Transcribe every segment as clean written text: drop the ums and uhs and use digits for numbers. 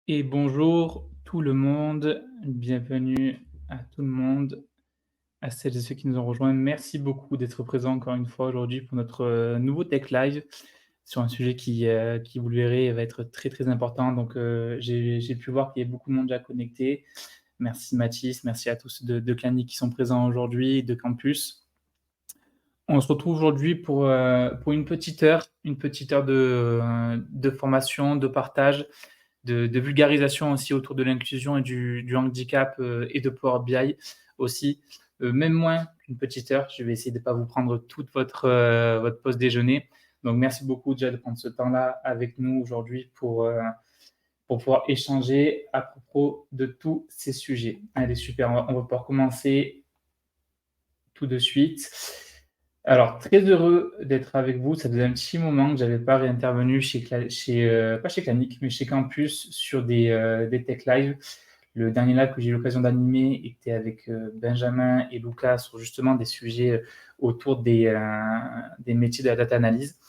Et bonjour tout le monde, bienvenue à tout le monde, à celles et ceux qui nous ont rejoints. Merci beaucoup d'être présents encore une fois aujourd'hui pour notre, nouveau Tech Live. sur un sujet qui, vous le verrez, va être très, très important. Donc, j'ai pu voir qu'il y a beaucoup de monde déjà connecté. Merci Mathis, merci à tous de Clanic qui sont présents aujourd'hui, de Campus. On se retrouve aujourd'hui pour une petite heure de formation, de partage, de vulgarisation aussi autour de l'inclusion et du handicap et de Power BI aussi. Même moins qu'une petite heure. Je vais essayer de ne pas vous prendre toute votre pause déjeuner. Donc, merci beaucoup déjà de prendre ce temps-là avec nous aujourd'hui pour pouvoir échanger à propos de tous ces sujets. Allez, super, on va pouvoir commencer tout de suite. Alors, très heureux d'être avec vous. Ça faisait un petit moment que je n'avais pas réintervenu pas chez Clanic, mais chez Campus sur des Tech Live. Le dernier live que j'ai eu l'occasion d'animer était avec Benjamin et Lucas sur justement des sujets autour des métiers de la data analyse.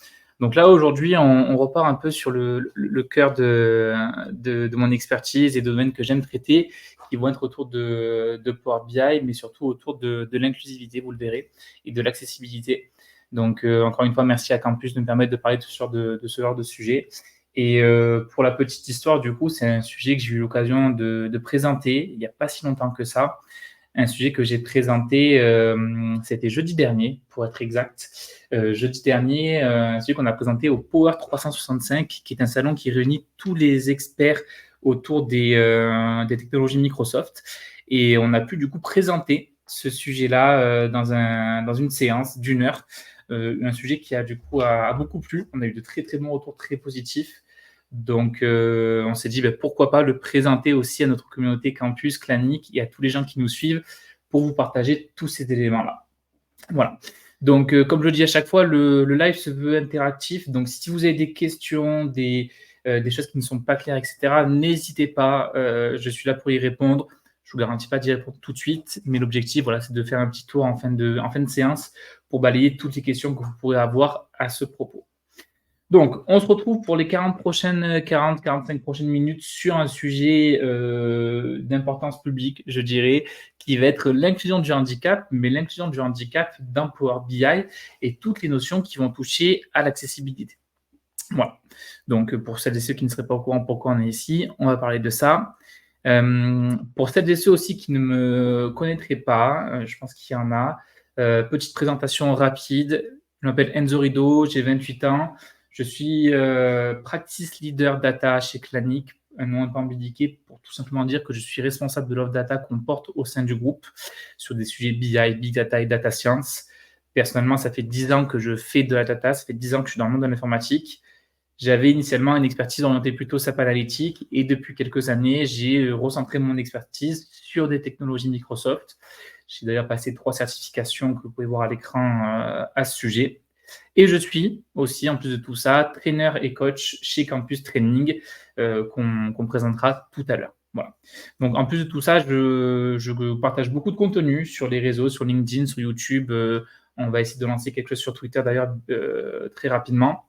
Donc là, aujourd'hui, on repart un peu sur le cœur de mon expertise et de domaines que j'aime traiter, qui vont être autour de Power BI, mais surtout autour de l'inclusivité, vous le verrez, et de l'accessibilité. Donc, encore une fois, merci à Campus de me permettre de parler de ce genre de sujet. Et pour la petite histoire, du coup, c'est un sujet que j'ai eu l'occasion de présenter il n'y a pas si longtemps que ça. Un sujet que j'ai présenté, c'était jeudi dernier, pour être exact. Jeudi dernier, un sujet qu'on a présenté au Power 365, qui est un salon qui réunit tous les experts autour des technologies Microsoft. Et on a pu du coup présenter ce sujet-là dans une séance d'une heure. Un sujet qui a du coup a beaucoup plu. On a eu de très très bons retours, très positifs. Donc, on s'est dit pourquoi pas le présenter aussi à notre communauté Campus, Clanic et à tous les gens qui nous suivent pour vous partager tous ces éléments-là. Voilà. Donc, comme je le dis à chaque fois, le live se veut interactif. Donc, si vous avez des questions, des choses qui ne sont pas claires, etc., n'hésitez pas. Je suis là pour y répondre. Je ne vous garantis pas d'y répondre tout de suite, mais l'objectif, voilà, c'est de faire un petit tour en fin de séance pour balayer toutes les questions que vous pourrez avoir à ce propos. Donc, on se retrouve pour les 45 prochaines minutes sur un sujet d'importance publique, je dirais, qui va être l'inclusion du handicap, mais l'inclusion du handicap dans Power BI et toutes les notions qui vont toucher à l'accessibilité. Voilà. Donc, pour celles et ceux qui ne seraient pas au courant pourquoi on est ici, on va parler de ça. Pour celles et ceux aussi qui ne me connaîtraient pas, je pense qu'il y en a, petite présentation rapide. Je m'appelle Enzo Rido, j'ai 28 ans. Je suis practice leader data chez Clanic, un nom un peu embelliqué pour tout simplement dire que je suis responsable de l'offre data qu'on porte au sein du groupe sur des sujets BI, Big Data et Data Science. Personnellement, ça fait 10 ans que je fais de la data, ça fait 10 ans que je suis dans le monde de l'informatique. J'avais initialement une expertise orientée plutôt SAP analytique et depuis quelques années, j'ai recentré mon expertise sur des technologies Microsoft. J'ai d'ailleurs passé 3 certifications que vous pouvez voir à l'écran à ce sujet. Et je suis aussi, en plus de tout ça, trainer et coach chez Campus Training qu'on présentera tout à l'heure. Voilà. Donc, en plus de tout ça, je partage beaucoup de contenu sur les réseaux, sur LinkedIn, sur YouTube. On va essayer de lancer quelque chose sur Twitter d'ailleurs très rapidement.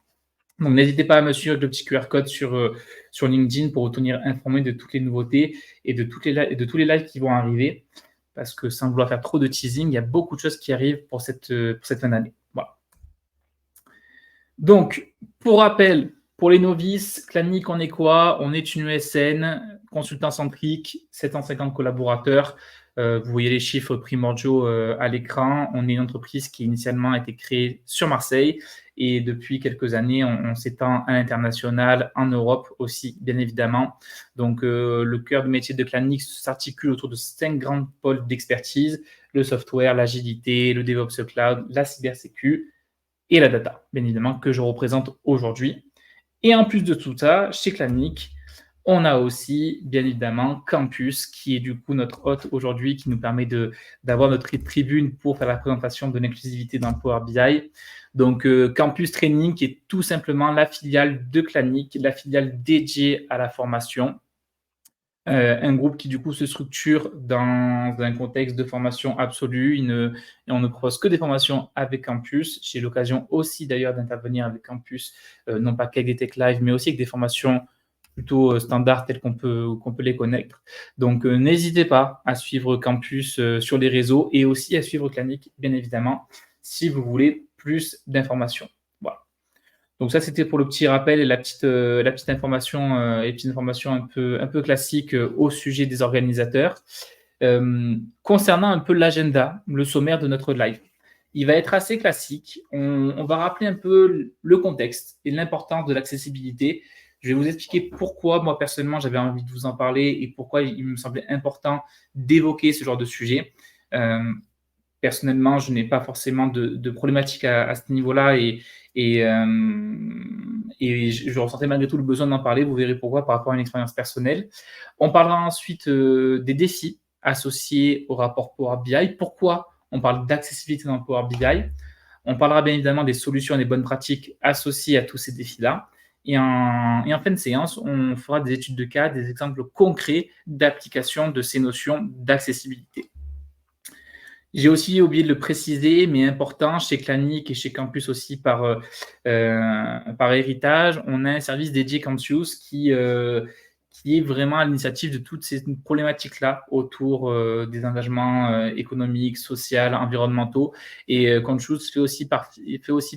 Donc, n'hésitez pas à me suivre avec le petit QR code sur LinkedIn pour vous tenir informé de toutes les nouveautés et de tous les lives qui vont arriver. Parce que sans vouloir faire trop de teasing, il y a beaucoup de choses qui arrivent pour cette fin d'année. Voilà. Donc, pour rappel, pour les novices, Clanic, on est quoi? On est une ESN, consultant centrique, 750 collaborateurs. Vous voyez les chiffres primordiaux à l'écran. On est une entreprise qui initialement a été créée sur Marseille et depuis quelques années, on s'étend à l'international, en Europe aussi, bien évidemment. Donc, le cœur de métier de Clanic s'articule autour de 5 grands pôles d'expertise, le software, l'agilité, le DevOps Cloud, la cybersécu et la data, bien évidemment, que je représente aujourd'hui. Et en plus de tout ça, chez Clanic, on a aussi, bien évidemment, Campus, qui est du coup notre hôte aujourd'hui, qui nous permet d'avoir notre tribune pour faire la présentation de l'inclusivité dans Power BI. Donc, Campus Training, qui est tout simplement la filiale de Clanic, la filiale dédiée à la formation. Un groupe qui, du coup, se structure dans un contexte de formation absolue. Et on ne propose que des formations avec Campus. J'ai l'occasion aussi, d'ailleurs, d'intervenir avec Campus, non pas qu'avec des Tech Live, mais aussi avec des formations plutôt standards telles qu'on peut les connaître. Donc, n'hésitez pas à suivre Campus sur les réseaux et aussi à suivre Clanic, bien évidemment, si vous voulez plus d'informations. Voilà. Donc ça, c'était pour le petit rappel et la petite information, et petite information un peu classique, au sujet des organisateurs. Concernant un peu l'agenda, le sommaire de notre live, il va être assez classique. On va rappeler un peu le contexte et l'importance de l'accessibilité. Je vais vous expliquer pourquoi, moi, personnellement, j'avais envie de vous en parler et pourquoi il me semblait important d'évoquer ce genre de sujet. Euh, Personnellement, je n'ai pas forcément de problématique à ce niveau-là et, euh, et je ressentais malgré tout le besoin d'en parler. Vous verrez pourquoi par rapport à une expérience personnelle. On parlera ensuite des défis associés au rapport Power BI. Pourquoi on parle d'accessibilité dans Power BI? On parlera bien évidemment des solutions et des bonnes pratiques associées à tous ces défis-là. Et en fin de séance, on fera des études de cas, des exemples concrets d'application de ces notions d'accessibilité. J'ai aussi oublié de le préciser, mais important, chez Clanic et chez Campus aussi par héritage, on a un service dédié Campus qui est vraiment à l'initiative de toutes ces problématiques-là autour des engagements économiques, sociaux, environnementaux. Et Campus fait aussi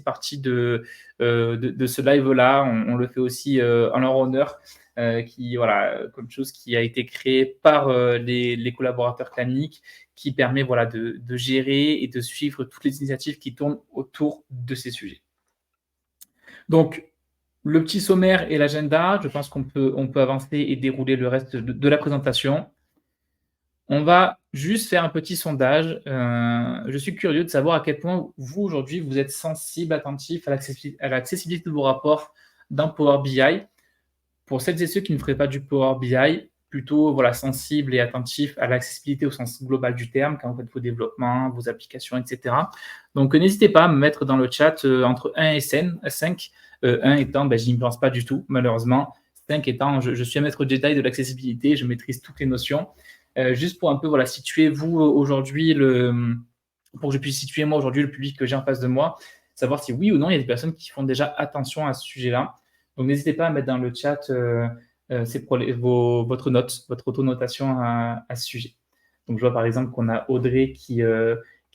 partie de ce live-là. On le fait aussi en leur honneur. Comme chose qui a été créé par les collaborateurs Clanic, qui permet voilà, de gérer et de suivre toutes les initiatives qui tournent autour de ces sujets. Donc, le petit sommaire et l'agenda, je pense on peut avancer et dérouler le reste de la présentation. On va juste faire un petit sondage. Je suis curieux de savoir à quel point vous, aujourd'hui, vous êtes sensible, attentif à l'accessibilité de vos rapports dans Power BI. Pour celles et ceux qui ne feraient pas du Power BI, plutôt voilà, sensible et attentif à l'accessibilité au sens global du terme, quand vous faites vos développements, vos applications, etc. Donc, n'hésitez pas à me mettre dans le chat entre 1 et 5. 1 étant, je n'y pense pas du tout, malheureusement. 5 étant, je suis un maître Jedi de l'accessibilité, je maîtrise toutes les notions. Juste pour un peu voilà, situer vous aujourd'hui, pour que je puisse situer moi aujourd'hui le public que j'ai en face de moi, savoir si oui ou non il y a des personnes qui font déjà attention à ce sujet-là. Donc, n'hésitez pas à mettre dans le chat votre note, votre autonotation à ce sujet. Donc, je vois par exemple qu'on a Audrey qui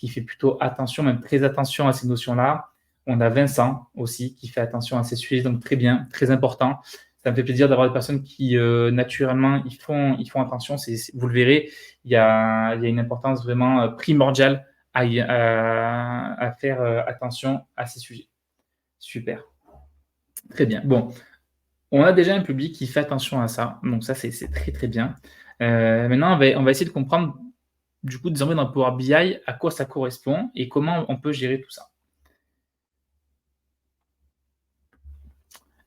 fait plutôt attention, même très attention à ces notions-là. On a Vincent aussi qui fait attention à ces sujets, donc très bien, très important. Ça me fait plaisir d'avoir des personnes qui, naturellement, ils font attention. Vous le verrez, il y a une importance vraiment primordiale à faire attention à ces sujets. Super. Très bien. Bon, on a déjà un public qui fait attention à ça, donc ça, c'est très, très bien. Maintenant, on va essayer de comprendre, du coup, désormais dans Power BI, à quoi ça correspond et comment on peut gérer tout ça.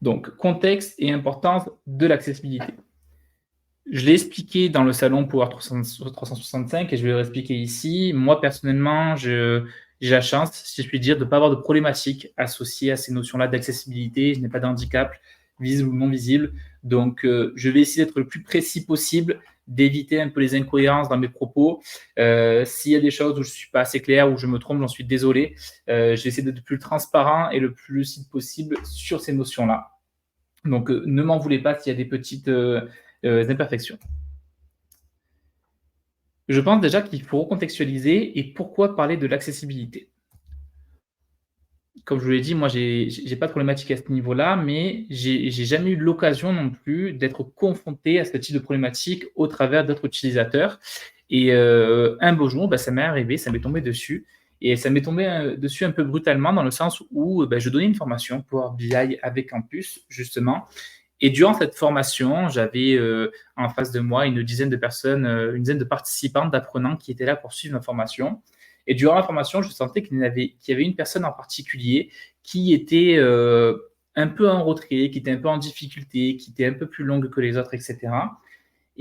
Donc, contexte et importance de l'accessibilité. Je l'ai expliqué dans le salon Power 365 et je vais le réexpliquer ici. Moi, personnellement, j'ai la chance, si je puis dire, de ne pas avoir de problématiques associées à ces notions-là d'accessibilité. Je n'ai pas d'handicap, visible ou non visible. Donc, je vais essayer d'être le plus précis possible, d'éviter un peu les incohérences dans mes propos. S'il y a des choses où je ne suis pas assez clair, où je me trompe, j'en suis désolé. Je vais essayer d'être le plus transparent et le plus lucide possible sur ces notions-là. Donc, ne m'en voulez pas s'il y a des petites imperfections. Je pense déjà qu'il faut recontextualiser et pourquoi parler de l'accessibilité. Comme je vous l'ai dit, moi, j'ai pas de problématique à ce niveau-là, mais j'ai jamais eu l'occasion non plus d'être confronté à ce type de problématique au travers d'autres utilisateurs. Et un beau jour, ça m'est arrivé, ça m'est tombé dessus. Et ça m'est tombé dessus un peu brutalement dans le sens où je donnais une formation pour BI avec Campus, justement. Et durant cette formation, j'avais en face de moi une dizaine de personnes, une dizaine de participants, d'apprenants qui étaient là pour suivre ma formation. Et durant la formation, je sentais qu'il y avait une personne en particulier qui était un peu en retrait, qui était un peu en difficulté, qui était un peu plus longue que les autres, etc.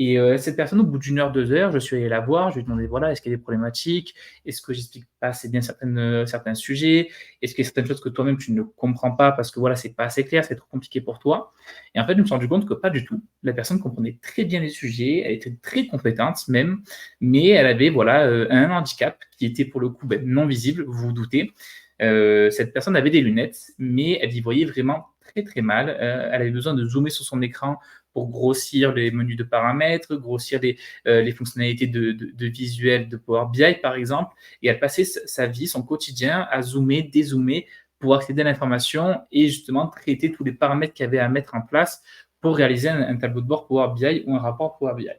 Et cette personne, au bout d'une heure, 2 heures, je suis allé la voir, je lui ai demandé, voilà, est-ce qu'il y a des problématiques? Est-ce que j'explique pas assez bien certains sujets? Est-ce qu'il y a certaines choses que toi-même, tu ne comprends pas parce que voilà, c'est pas assez clair, c'est trop compliqué pour toi? Et en fait, je me suis rendu compte que pas du tout. La personne comprenait très bien les sujets, elle était très compétente même, mais elle avait voilà, un handicap qui était pour le coup non visible, vous vous doutez. Cette personne avait des lunettes, mais elle y voyait vraiment très très mal. Elle avait besoin de zoomer sur son écran pour grossir les menus de paramètres, grossir les fonctionnalités de visuel de Power BI, par exemple. Et elle passait sa vie, son quotidien, à zoomer, dézoomer pour accéder à l'information et justement traiter tous les paramètres qu'il y avait à mettre en place pour réaliser un tableau de bord Power BI ou un rapport Power BI.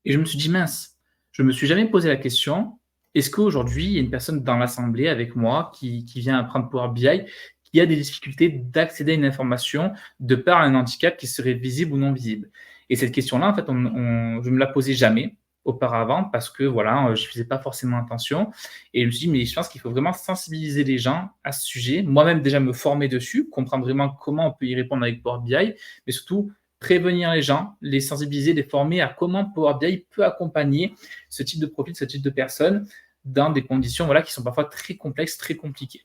Et je me suis dit: «Mince, je me suis jamais posé la question, est-ce qu'aujourd'hui, il y a une personne dans l'assemblée avec moi qui vient apprendre Power BI, qui a des difficultés d'accéder à une information de par un handicap qui serait visible ou non visible?» Et cette question-là, en fait, je me la posais jamais auparavant parce que voilà, je faisais pas forcément attention et je me suis dit: «Mais je pense qu'il faut vraiment sensibiliser les gens à ce sujet». Moi-même déjà me former dessus, comprendre vraiment comment on peut y répondre avec Power BI, mais surtout prévenir les gens, les sensibiliser, les former à comment Power BI peut accompagner ce type de profil, ce type de personnes dans des conditions voilà, qui sont parfois très complexes, très compliquées.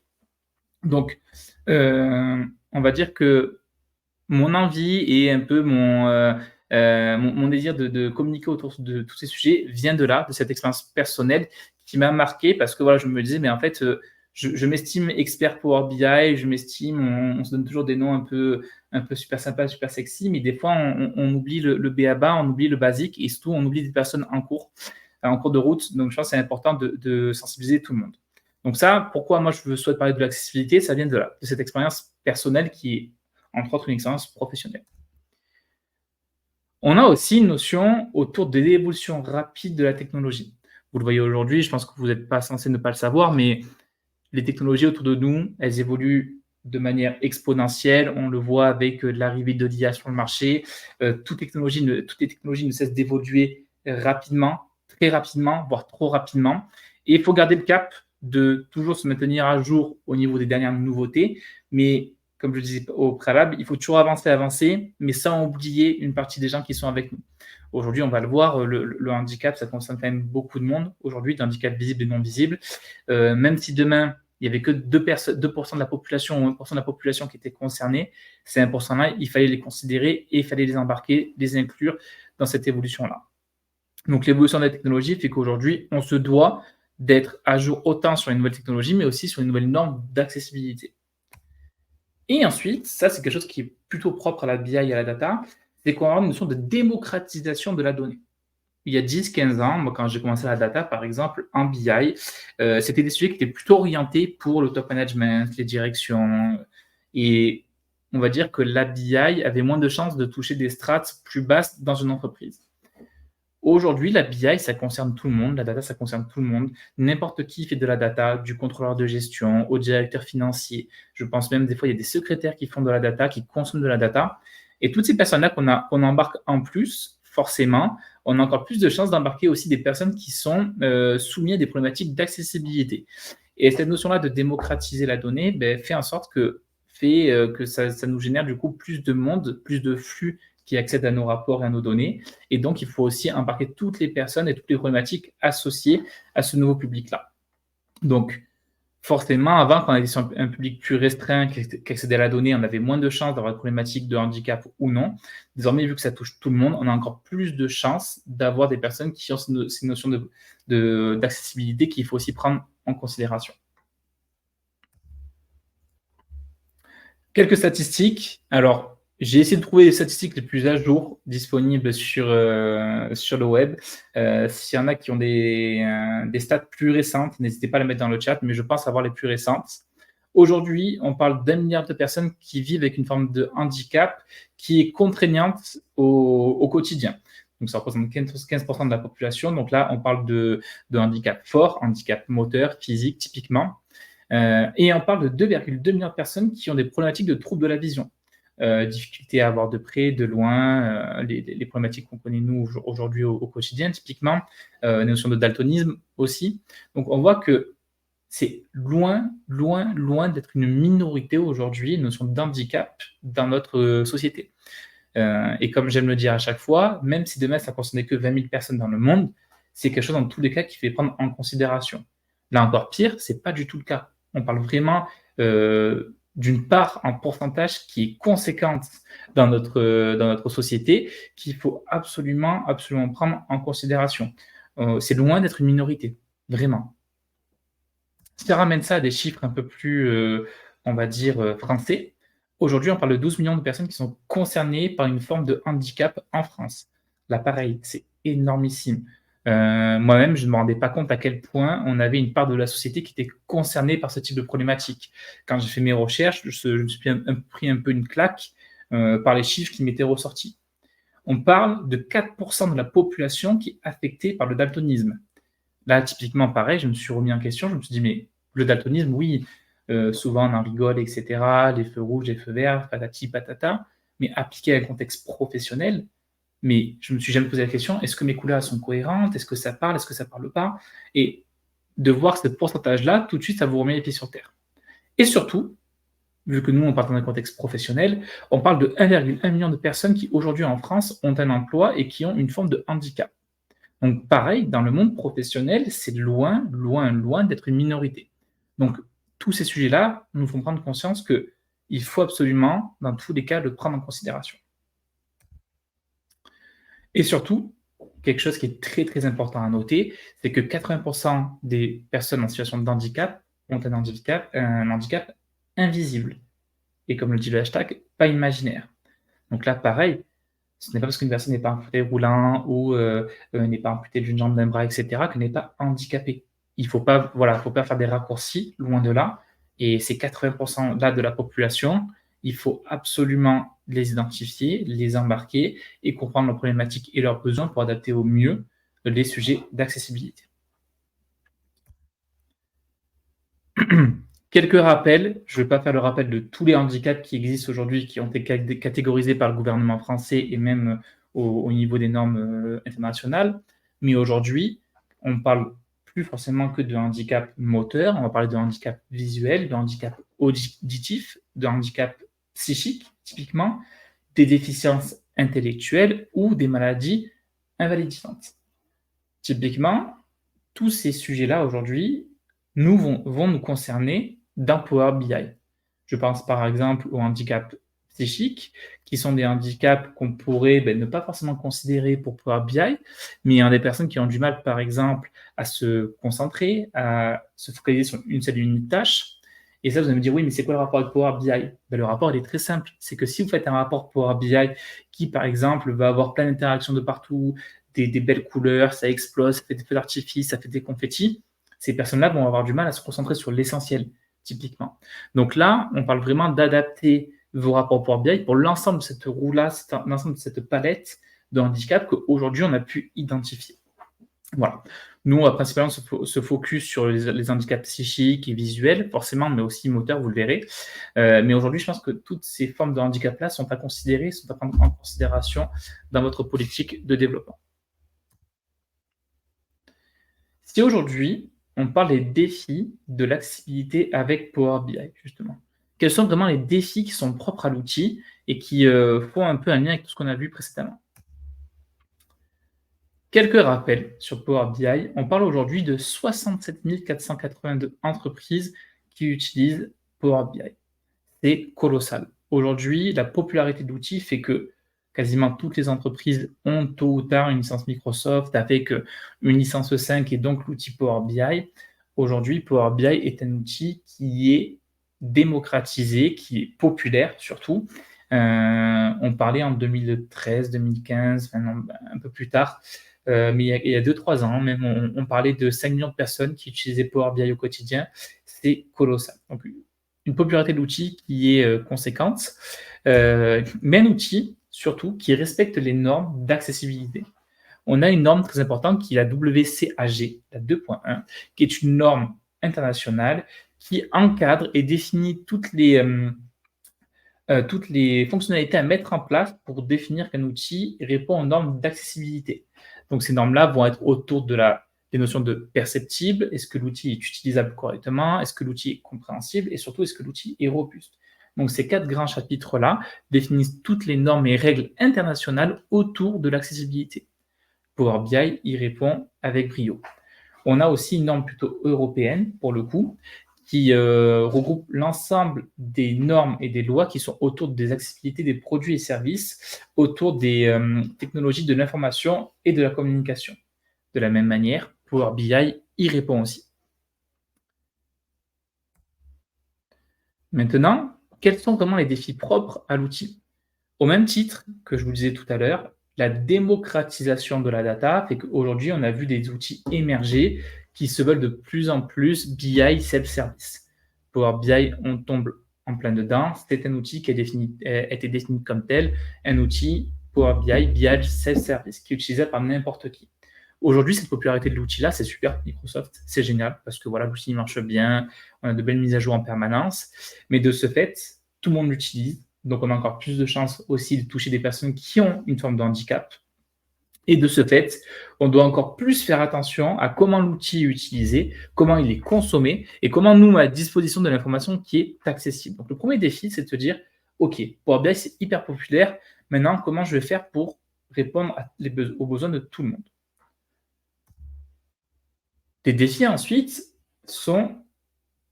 Donc, on va dire que mon envie et un peu mon désir de communiquer autour de tous ces sujets vient de là, de cette expérience personnelle qui m'a marqué parce que voilà, je me disais, mais en fait, je m'estime expert Power BI, je m'estime, on se donne toujours des noms un peu super sympas, super sexy, mais des fois, on oublie le b.a-ba, on oublie le basique et surtout, on oublie des personnes en cours de route. Donc, je pense que c'est important de sensibiliser tout le monde. Donc ça, pourquoi moi je souhaite parler de l'accessibilité, ça vient de là, de cette expérience personnelle qui est entre autres une expérience professionnelle. On a aussi une notion autour de l'évolution rapide de la technologie. Vous le voyez aujourd'hui, je pense que vous n'êtes pas censé ne pas le savoir, mais les technologies autour de nous, elles évoluent de manière exponentielle. On le voit avec l'arrivée de l'IA sur le marché. Toutes les technologies ne cessent d'évoluer rapidement, très rapidement, voire trop rapidement. Et il faut garder le cap de toujours se maintenir à jour au niveau des dernières nouveautés. Mais comme je le disais au préalable, il faut toujours avancer, mais sans oublier une partie des gens qui sont avec nous. Aujourd'hui, on va le voir, le handicap, ça concerne quand même beaucoup de monde aujourd'hui, d'handicap visible et non visible. Même si demain, il n'y avait que 2% de la population ou 1% de la population qui était concernée, ces 1%-là, il fallait les considérer et il fallait les embarquer, les inclure dans cette évolution-là. Donc l'évolution de la technologie fait qu'aujourd'hui, on se doit d'être à jour autant sur une nouvelle technologie, mais aussi sur une nouvelle norme d'accessibilité. Et ensuite, ça c'est quelque chose qui est plutôt propre à la BI et à la data, c'est qu'on a une notion de démocratisation de la donnée. Il y a 10-15 ans, moi, quand j'ai commencé la data, par exemple, en BI, c'était des sujets qui étaient plutôt orientés pour le top management, les directions. Et on va dire que la BI avait moins de chances de toucher des strates plus basses dans une entreprise. Aujourd'hui, la BI, ça concerne tout le monde. La data, ça concerne tout le monde. N'importe qui fait de la data, du contrôleur de gestion au directeur financier. Je pense même des fois, il y a des secrétaires qui font de la data, qui consomment de la data. Et toutes ces personnes-là qu'on embarque en plus, forcément, on a encore plus de chances d'embarquer aussi des personnes qui sont soumises à des problématiques d'accessibilité. Et cette notion-là de démocratiser la donnée fait en sorte que ça nous génère du coup plus de monde, plus de flux qui accèdent à nos rapports et à nos données. Et donc, il faut aussi embarquer toutes les personnes et toutes les problématiques associées à ce nouveau public-là. Donc, forcément, avant, quand on était sur un public plus restreint qui accédait à la donnée, on avait moins de chances d'avoir des problématiques de handicap ou non. Désormais, vu que ça touche tout le monde, on a encore plus de chances d'avoir des personnes qui ont ces notions d'accessibilité qu'il faut aussi prendre en considération. Quelques statistiques. Alors, j'ai essayé de trouver les statistiques les plus à jour disponibles sur le web. S'il y en a qui ont des stats plus récentes, n'hésitez pas à les mettre dans le chat, mais je pense avoir les plus récentes. Aujourd'hui, on parle d'1 milliard de personnes qui vivent avec une forme de handicap qui est contraignante au quotidien. Donc, ça représente 15% de la population. Donc là, on parle de handicap fort, handicap moteur, physique, typiquement. Et on parle de 2,2 millions de personnes qui ont des problématiques de troubles de la vision. Difficulté à voir de près, de loin, les problématiques qu'on connaît nous aujourd'hui au quotidien, typiquement, les notions de daltonisme aussi. Donc on voit que c'est loin, loin, loin d'être une minorité aujourd'hui, une notion d'handicap dans notre société. Et comme j'aime le dire à chaque fois, même si demain ça ne concernait que 20 000 personnes dans le monde, c'est quelque chose dans tous les cas qu'il faut prendre en considération. Là encore pire, ce n'est pas du tout le cas. On parle vraiment d'une part en pourcentage qui est conséquente dans notre société, qu'il faut absolument, absolument prendre en considération. C'est loin d'être une minorité, vraiment. Si on ramène ça à des chiffres un peu plus, on va dire, français, aujourd'hui, on parle de 12 millions de personnes qui sont concernées par une forme de handicap en France. Là, pareil, c'est énormissime. Moi-même, je ne me rendais pas compte à quel point on avait une part de la société qui était concernée par ce type de problématique. Quand j'ai fait mes recherches, je me suis pris un peu une claque par les chiffres qui m'étaient ressortis. On parle de 4% de la population qui est affectée par le daltonisme. Là, typiquement, pareil, je me suis remis en question, je me suis dit, mais le daltonisme, oui, souvent on en rigole, etc., les feux rouges, les feux verts, patati patata, mais appliqué à un contexte professionnel, mais je me suis jamais posé la question, est-ce que mes couleurs sont cohérentes? Est-ce que ça parle? Est-ce que ça parle pas? Et de voir ce pourcentage-là, tout de suite, ça vous remet les pieds sur terre. Et surtout, vu que nous, on parle dans un contexte professionnel, on parle de 1,1 million de personnes qui, aujourd'hui en France, ont un emploi et qui ont une forme de handicap. Donc, pareil, dans le monde professionnel, c'est loin, loin, loin d'être une minorité. Donc, tous ces sujets-là nous font prendre conscience qu'il faut absolument, dans tous les cas, le prendre en considération. Et surtout, quelque chose qui est très, très important à noter, c'est que 80% des personnes en situation de handicap ont un handicap invisible. Et comme le dit le hashtag, pas imaginaire. Donc là, pareil, ce n'est pas parce qu'une personne n'est pas en fauteuil roulant ou n'est pas amputée d'une jambe, d'un bras, etc., qu'elle n'est pas handicapée. Il ne faut pas, voilà, faut pas faire des raccourcis, loin de là. Et ces 80% là de la population, il faut absolument les identifier, les embarquer et comprendre leurs problématiques et leurs besoins pour adapter au mieux les sujets d'accessibilité. Quelques rappels, je ne vais pas faire le rappel de tous les handicaps qui existent aujourd'hui, qui ont été catégorisés par le gouvernement français et même au niveau des normes internationales, mais aujourd'hui, on ne parle plus forcément que de handicap moteur, on va parler de handicap visuel, de handicap auditif, de handicap psychique, typiquement, des déficiences intellectuelles ou des maladies invalidisantes. Typiquement, tous ces sujets-là aujourd'hui vont nous concerner dans Power BI. Je pense par exemple aux handicaps psychiques, qui sont des handicaps qu'on pourrait ne pas forcément considérer pour Power BI, mais il y a des personnes qui ont du mal, par exemple, à se concentrer, à se focaliser sur une seule et unique tâche. Et ça, vous allez me dire, oui, mais c'est quoi le rapport avec Power BI? Le rapport, il est très simple. C'est que si vous faites un rapport Power BI qui, par exemple, va avoir plein d'interactions de partout, des belles couleurs, ça explose, ça fait des feux d'artifice, ça fait des confettis, ces personnes-là vont avoir du mal à se concentrer sur l'essentiel, typiquement. Donc là, on parle vraiment d'adapter vos rapports Power BI pour l'ensemble de cette roue-là, l'ensemble de cette palette de handicap qu'aujourd'hui, on a pu identifier. Voilà. Nous, on va principalement se focus sur les handicaps psychiques et visuels, forcément, mais aussi moteurs, vous le verrez. Mais aujourd'hui, je pense que toutes ces formes de handicap-là sont à considérer, sont à prendre en considération dans votre politique de développement. Si aujourd'hui, on parle des défis de l'accessibilité avec Power BI, justement, quels sont vraiment les défis qui sont propres à l'outil et qui font un peu un lien avec tout ce qu'on a vu précédemment? Quelques rappels sur Power BI. On parle aujourd'hui de 67 482 entreprises qui utilisent Power BI. C'est colossal. Aujourd'hui, la popularité de l'outil fait que quasiment toutes les entreprises ont tôt ou tard une licence Microsoft avec une licence 5 et donc l'outil Power BI. Aujourd'hui, Power BI est un outil qui est démocratisé, qui est populaire surtout. On parlait en 2013, 2015, enfin, un peu plus tard, mais il y a 2-3 ans même, on parlait de 5 millions de personnes qui utilisaient Power BI au quotidien. C'est colossal. Donc, une popularité de l'outil qui est conséquente, mais un outil surtout qui respecte les normes d'accessibilité. On a une norme très importante qui est la WCAG, la 2.1, qui est une norme internationale qui encadre et définit toutes les fonctionnalités à mettre en place pour définir qu'un outil répond aux normes d'accessibilité. Donc ces normes-là vont être autour des notions de perceptible, est-ce que l'outil est utilisable correctement, est-ce que l'outil est compréhensible et surtout est-ce que l'outil est robuste. Donc ces 4 grands chapitres-là définissent toutes les normes et règles internationales autour de l'accessibilité. Power BI y répond avec brio. On a aussi une norme plutôt européenne, pour le coup, qui regroupe l'ensemble des normes et des lois qui sont autour des accessibilités des produits et services, autour des technologies de l'information et de la communication. De la même manière, Power BI y répond aussi. Maintenant, quels sont vraiment les défis propres à l'outil? Au même titre que je vous disais tout à l'heure, la démocratisation de la data fait qu'aujourd'hui, on a vu des outils émerger qui se veulent de plus en plus BI self-service. Power BI, on tombe en plein dedans. C'est un outil qui a été défini comme tel, un outil Power BI, BI self-service, qui est utilisable par n'importe qui. Aujourd'hui, cette popularité de l'outil-là, c'est super pour Microsoft, c'est génial, parce que voilà, l'outil marche bien, on a de belles mises à jour en permanence, mais de ce fait, tout le monde l'utilise, donc on a encore plus de chances aussi de toucher des personnes qui ont une forme de handicap. Et de ce fait, on doit encore plus faire attention à comment l'outil est utilisé, comment il est consommé et comment nous, on met à disposition de l'information qui est accessible. Donc le premier défi, c'est de se dire, OK, Power BI, c'est hyper populaire. Maintenant, comment je vais faire pour répondre aux besoins de tout le monde? Les défis ensuite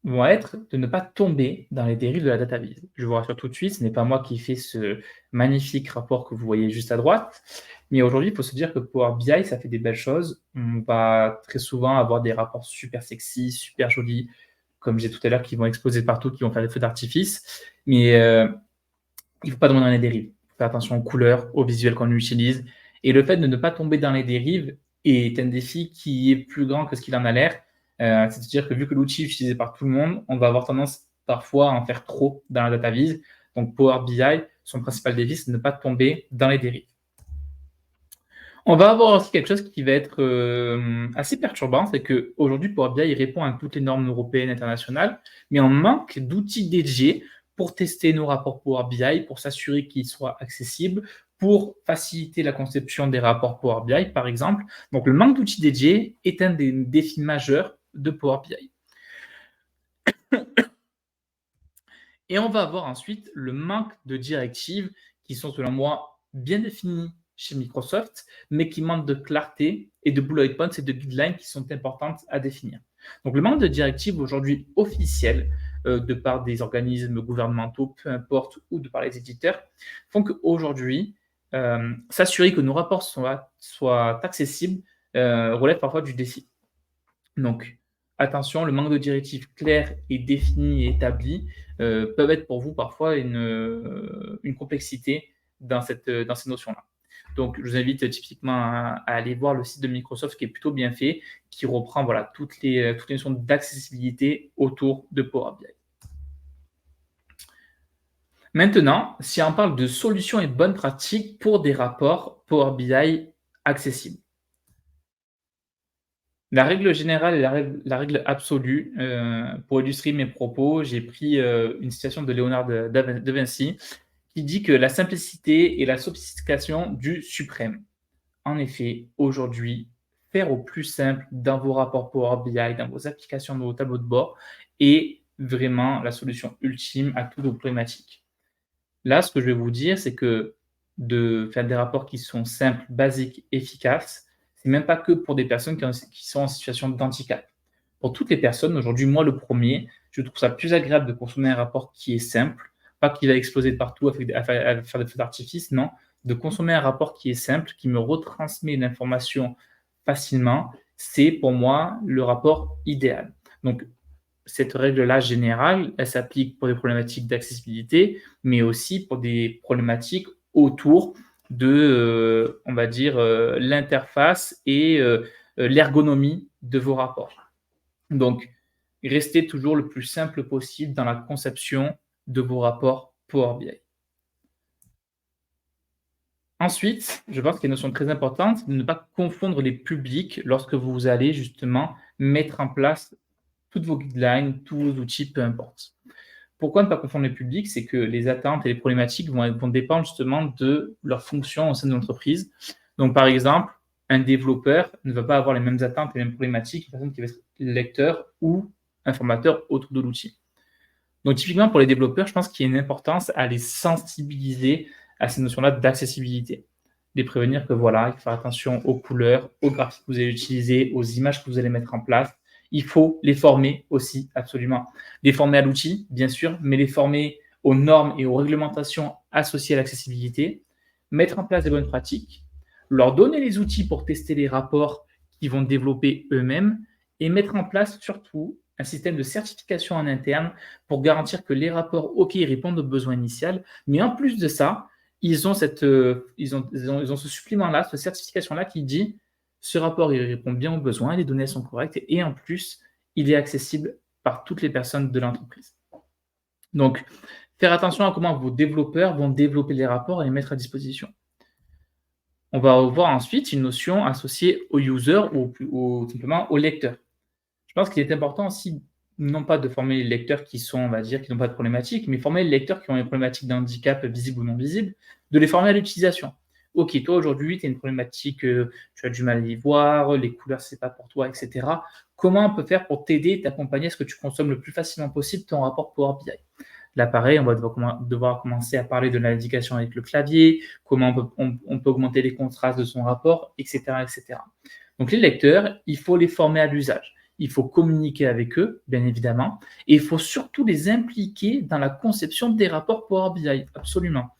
vont être de ne pas tomber dans les dérives de la data vise. Je vous rassure tout de suite, ce n'est pas moi qui fais ce magnifique rapport que vous voyez juste à droite, mais aujourd'hui, il faut se dire que Power BI, ça fait des belles choses. On va très souvent avoir des rapports super sexy, super jolis, comme j'ai tout à l'heure, qui vont exploser partout, qui vont faire des feux d'artifice, mais il ne faut pas tomber dans les dérives. Il faut faire attention aux couleurs, aux visuels qu'on utilise, et le fait de ne pas tomber dans les dérives est un défi qui est plus grand que ce qu'il en a l'air. C'est-à-dire que vu que l'outil est utilisé par tout le monde, on va avoir tendance parfois à en faire trop dans la data vise. Donc Power BI, son principal défi, c'est de ne pas tomber dans les dérives. On va avoir aussi quelque chose qui va être assez perturbant, c'est qu'aujourd'hui, Power BI il répond à toutes les normes européennes et internationales, mais on manque d'outils dédiés pour tester nos rapports Power BI, pour s'assurer qu'ils soient accessibles, pour faciliter la conception des rapports Power BI, par exemple. Donc, le manque d'outils dédiés est un des défis majeurs de Power BI. Et on va avoir ensuite le manque de directives qui sont, selon moi, bien définies chez Microsoft, mais qui manquent de clarté et de bullet points et de guidelines qui sont importantes à définir. Donc, le manque de directives aujourd'hui officielles, de par des organismes gouvernementaux, peu importe, ou de par les éditeurs, font qu'aujourd'hui, s'assurer que nos rapports soient accessibles relève parfois du défi. Donc, attention, le manque de directives claires et définies et établies peuvent être pour vous parfois une complexité dans ces notions-là. Donc, je vous invite typiquement à aller voir le site de Microsoft qui est plutôt bien fait, qui reprend voilà, toutes les notions d'accessibilité autour de Power BI. Maintenant, si on parle de solutions et bonnes pratiques pour des rapports Power BI accessibles. La règle générale et la règle absolue, pour illustrer mes propos, j'ai pris, une citation de Léonard de Vinci qui dit que la simplicité est la sophistication du suprême. En effet, aujourd'hui, faire au plus simple dans vos rapports Power BI, dans vos applications, dans vos tableaux de bord est vraiment la solution ultime à toutes vos problématiques. Là, ce que je vais vous dire, c'est que de faire des rapports qui sont simples, basiques, efficaces, c'est même pas que pour des personnes qui sont en situation d'handicap. Pour toutes les personnes, aujourd'hui, moi le premier, je trouve ça plus agréable de consommer un rapport qui est simple, pas qui va exploser de partout à faire des feux d'artifice, non, de consommer un rapport qui est simple, qui me retransmet l'information facilement, c'est pour moi le rapport idéal. Donc, cette règle-là générale, elle s'applique pour des problématiques d'accessibilité, mais aussi pour des problématiques autour de, on va dire, l'interface et l'ergonomie de vos rapports. Donc, restez toujours le plus simple possible dans la conception de vos rapports Power BI. Ensuite, je pense qu'il y a une notion très importante de ne pas confondre les publics lorsque vous allez justement mettre en place toutes vos guidelines, tous vos outils, peu importe. Pourquoi ne pas confondre les publics? C'est que les attentes et les problématiques vont dépendre justement de leur fonction au sein de l'entreprise. Donc, par exemple, un développeur ne va pas avoir les mêmes attentes et les mêmes problématiques qu'une personne qui va être lecteur ou informateur autour de l'outil. Donc, typiquement, pour les développeurs, je pense qu'il y a une importance à les sensibiliser à ces notions-là d'accessibilité. Les prévenir que voilà, il faut faire attention aux couleurs, aux graphiques que vous allez utiliser, aux images que vous allez mettre en place. Il faut les former aussi, absolument. Les former à l'outil, bien sûr, mais les former aux normes et aux réglementations associées à l'accessibilité, mettre en place des bonnes pratiques, leur donner les outils pour tester les rapports qu'ils vont développer eux-mêmes et mettre en place surtout un système de certification en interne pour garantir que les rapports, OK, répondent aux besoins initiaux, mais en plus de ça, ils ont ils ont ce supplément-là, cette certification-là qui dit: «Ce rapport, il répond bien aux besoins, les données sont correctes et en plus, il est accessible par toutes les personnes de l'entreprise». Donc, faire attention à comment vos développeurs vont développer les rapports et les mettre à disposition. On va voir ensuite une notion associée au user ou simplement au lecteur. Je pense qu'il est important aussi, non pas de former les lecteurs qui sont, on va dire, qui n'ont pas de problématique, mais former les lecteurs qui ont une problématique d'handicap visible ou non visible, de les former à l'utilisation. OK, toi aujourd'hui, tu as une problématique, tu as du mal à y voir, les couleurs, c'est pas pour toi, et cetera. Comment on peut faire pour t'aider et t'accompagner à ce que tu consommes le plus facilement possible ton rapport Power BI? Là, pareil, on va devoir commencer à parler de la navigation avec le clavier, comment on peut augmenter les contrastes de son rapport, et cetera, et cetera. Donc les lecteurs, il faut les former à l'usage. Il faut communiquer avec eux, bien évidemment, et il faut surtout les impliquer dans la conception des rapports Power BI, absolument.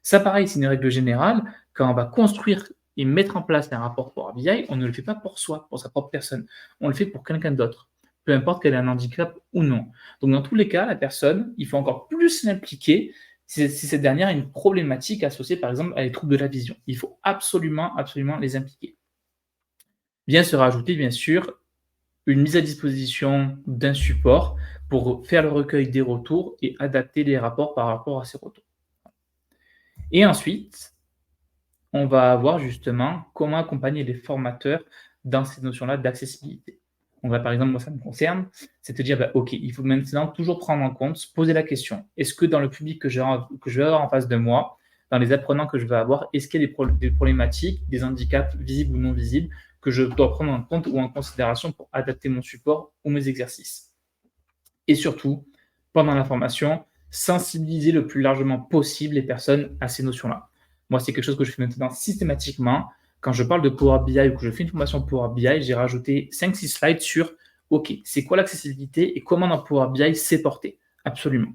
Ça, pareil, c'est une règle générale. Quand on va construire et mettre en place un rapport Power BI, on ne le fait pas pour soi, pour sa propre personne. On le fait pour quelqu'un d'autre, peu importe qu'elle ait un handicap ou non. Donc, dans tous les cas, la personne, il faut encore plus l'impliquer si cette dernière a une problématique associée, par exemple, à des troubles de la vision. Il faut absolument, absolument les impliquer. Vient se rajouter, bien sûr, une mise à disposition d'un support pour faire le recueil des retours et adapter les rapports par rapport à ces retours. Et ensuite, on va voir justement comment accompagner les formateurs dans ces notions-là d'accessibilité. On va par exemple, moi ça me concerne, c'est de dire, bah, OK, il faut maintenant toujours prendre en compte, se poser la question, est-ce que dans le public que je vais avoir en face de moi, dans les apprenants que je vais avoir, est-ce qu'il y a des problématiques, des handicaps visibles ou non visibles que je dois prendre en compte ou en considération pour adapter mon support ou mes exercices? Et surtout, pendant la formation, sensibiliser le plus largement possible les personnes à ces notions-là. Moi, c'est quelque chose que je fais maintenant systématiquement. Quand je parle de Power BI ou que je fais une formation Power BI, j'ai rajouté 5-6 slides sur OK, c'est quoi l'accessibilité et comment dans Power BI c'est porté. Absolument.